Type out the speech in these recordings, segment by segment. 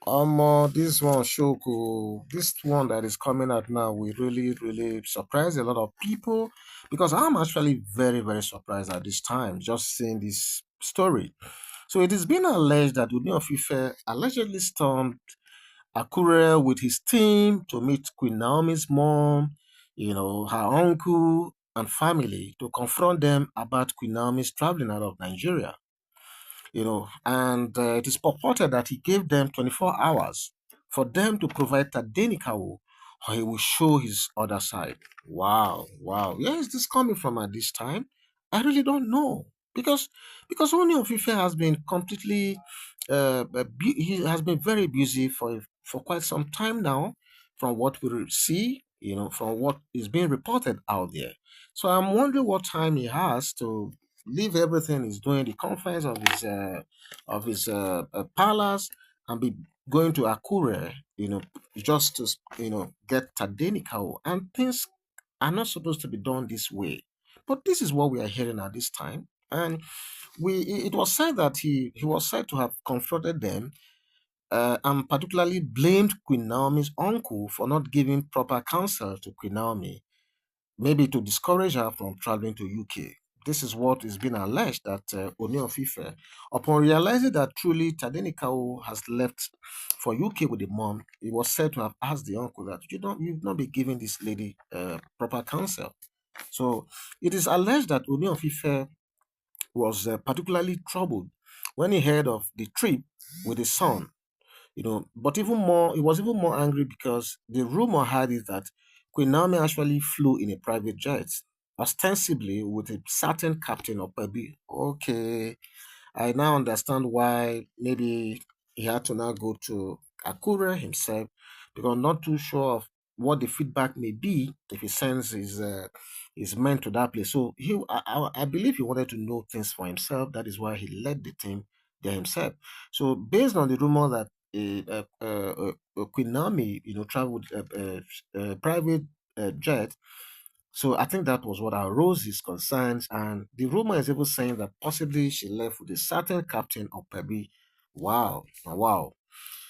This one Shoko, this one that is coming out now will really surprise a lot of people because I'm actually very surprised at this time just seeing this story. So it is being alleged that Ooni of Ife allegedly stormed Akure with his team to meet Queen Naomi's mom, her uncle and family to confront them about Queen Naomi's traveling out of Nigeria. And it is purported that he gave them 24 hours for them to provide Tadenikawo, or he will show his other side. Wow. Where is this coming from at this time? I really don't know. Because Ooni of Ife has been completely, he has been very busy for quite some time now, from what we see, from what is being reported out there. So I'm wondering what time he has to leave everything he's doing, the confines of his palace, and be going to Akure, just to get Tadenikawo. And things are not supposed to be done this way. But this is what we are hearing at this time. And it was said that he was said to have confronted them, and particularly blamed Queen Naomi's uncle for not giving proper counsel to Queen Naomi, maybe to discourage her from traveling to UK. This is what is being alleged that Ooni of Ife, upon realizing that truly Tadenikawo has left for UK with the mom, he was said to have asked the uncle that you've not been giving this lady proper counsel. So it is alleged that Ooni of Ife was particularly troubled when he heard of the trip with his son. But even more, he was even more angry because the rumor had it that Queen Naomi actually flew in a private jet, ostensibly with a certain captain of Pebi. Okay, I now understand why maybe he had to now go to Akure himself because I'm not too sure of what the feedback may be if he sends his men to that place. So I believe he wanted to know things for himself. That is why he led the team there himself. So based on the rumor that Queen Naomi, traveled a private jet, so I think that was what arose his concerns, and the rumor is even saying that possibly she left with a certain captain of Pebi. Wow.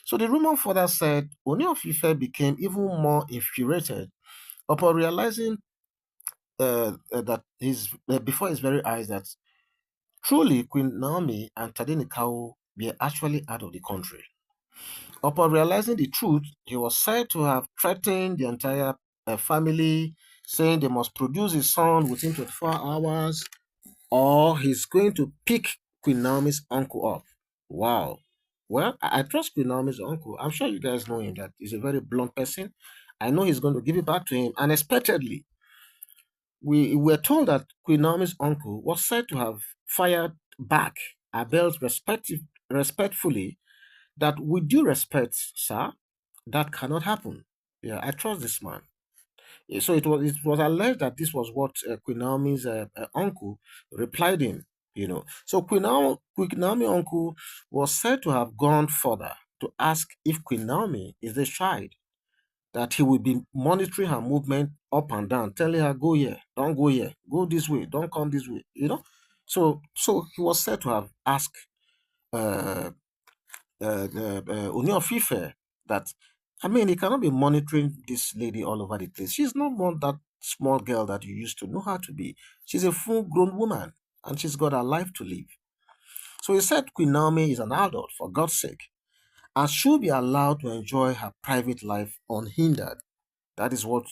So the rumor further said Ooni of Ife became even more infuriated upon realizing that before his very eyes that truly Queen Naomi and Tadenikawo were actually out of the country. Upon realizing the truth, he was said to have threatened the entire family, saying they must produce his son within 24 hours or he's going to pick Queen Naomi's uncle up. Wow. Well, I trust Queen Naomi's uncle. I'm sure you guys know him, that he's a very blunt person. I know he's going to give it back to him unexpectedly. We were told that Queen Naomi's uncle was said to have fired back Abel's respectfully that with due respect, sir, that cannot happen. Yeah, I trust this man. So it was alleged that this was what Queen Naomi's uncle replied in. So Queen Naomi uncle was said to have gone further to ask if Queen Naomi is the child, that he will be monitoring her movement up and down, telling her go here, don't go here, go this way, don't come this way. So he was said to have asked uh, Ooni of Ife that, I mean, he cannot be monitoring this lady all over the place. She's not one that small girl that you used to know her to be. She's a full grown woman and she's got her life to live. So he said Queen Naomi is an adult, for God's sake, and should be allowed to enjoy her private life unhindered. That is what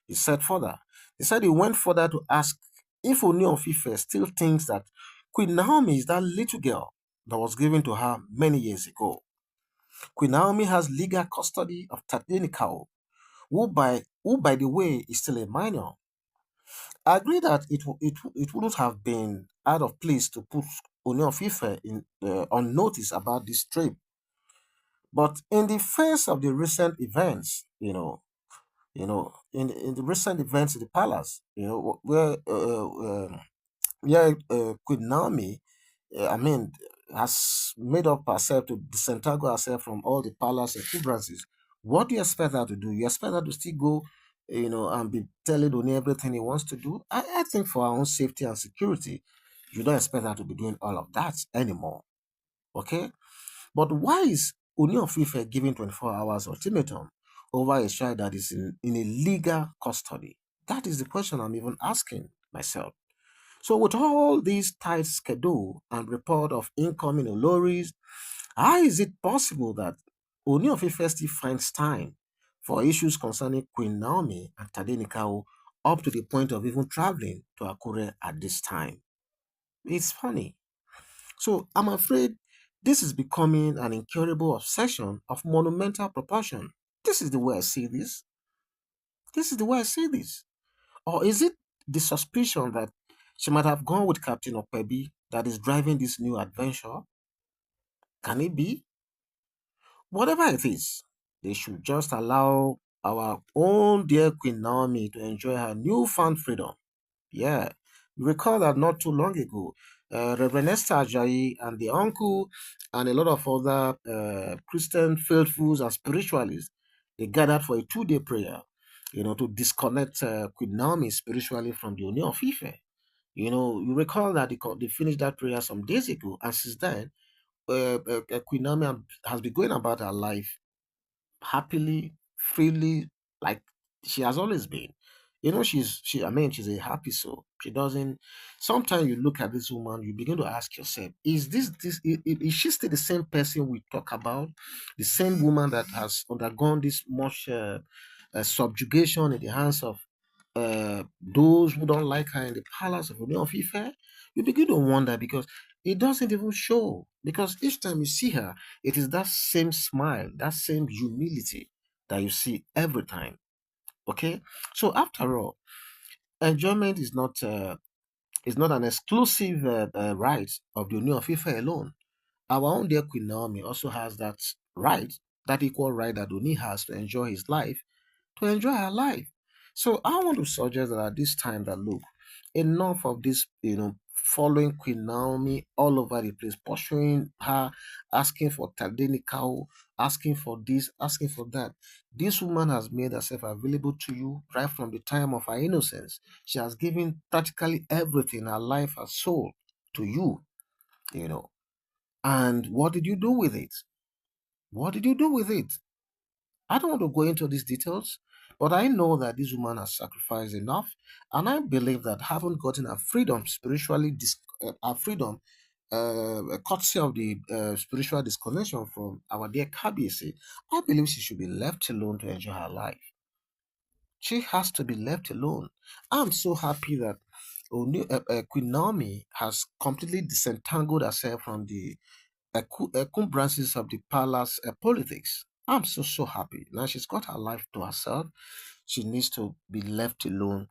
he said further. He said he went further to ask if Ooni of Ife still thinks that Queen Naomi is that little girl that was given to her many years ago. Queen Naomi has legal custody of Tadenikawo, who by the way is still a minor. I agree that it wouldn't have been out of place to put Ooni of Ife on notice about this trip, but in the face of the recent events, in the recent events in the palace, where Queen Naomi, I mean, has made up herself to disentangle herself from all the palace encumbrances. What do you expect her to do? You expect her to still go, and be telling Oni everything he wants to do? I think for our own safety and security, you don't expect her to be doing all of that anymore. Okay? But why is Ooni of Ife giving 24 hours ultimatum over a child that is in a legal custody? That is the question I'm even asking myself. So, with all these tight schedule and report of incoming Oloris, how is it possible that Ooni of Ife still finds time for issues concerning Queen Naomi and Tadenikawo up to the point of even traveling to Akure at this time? It's funny. So I'm afraid this is becoming an incurable obsession of monumental proportion. This is the way I see this. This is the way I see this. Or is it the suspicion that she might have gone with Captain Okwebi that is driving this new adventure? Can it be? Whatever it is, they should just allow our own dear Queen Naomi to enjoy her newfound freedom. Yeah, you recall that not too long ago, Reverend Esther Ajayi and the uncle and a lot of other Christian faithfuls and spiritualists, they gathered for a 2-day prayer, to disconnect Queen Naomi spiritually from the Ooni of Ife. You recall that they finished that prayer some days ago, and since then, Queen Naomi has been going about her life happily, freely, like she has always been. She's a happy soul. She doesn't Sometimes you look at this woman, you begin to ask yourself, is she still the same person we talk about? The same woman that has undergone this much subjugation in the hands of those who don't like her in the palace of Ooni of Ife? You begin to wonder because it doesn't even show. Because each time you see her, it is that same smile, that same humility that you see every time. Okay, so after all, enjoyment is not an exclusive right of the Ooni of Ife alone. Our own dear Queen Naomi also has that right, that equal right that Oni has to enjoy his life, to enjoy her life. So I want to suggest that at this time that look, enough of this, following Queen Naomi all over the place, pursuing her, asking for Tadenikawo, asking for this, asking for that. This woman has made herself available to you right from the time of her innocence. She has given practically everything, her life, her soul, to you, you know. And what did you do with it? What did you do with it? I don't want to go into these details, but I know that this woman has sacrificed enough, and I believe that having gotten her freedom spiritually, her freedom, courtesy of the spiritual disconnection from our dear Kabiyesi, I believe she should be left alone to enjoy her life. She has to be left alone. I'm so happy that Queen Naomi has completely disentangled herself from the encumbrances of the palace politics. I'm so happy. Now she's got her life to herself. She needs to be left alone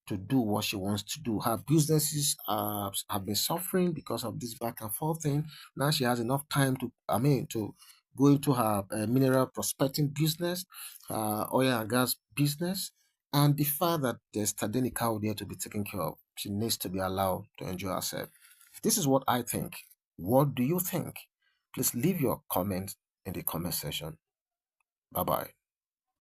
to do what she wants to do. Her businesses have been suffering because of this back and forth thing. Now she has enough time to go into her mineral prospecting business, oil and gas business, and the fact that there's Tadenikawo there to be taken care of. She needs to be allowed to enjoy herself. This is what I think. What do you think? Please leave your comment in the comment section. Bye bye.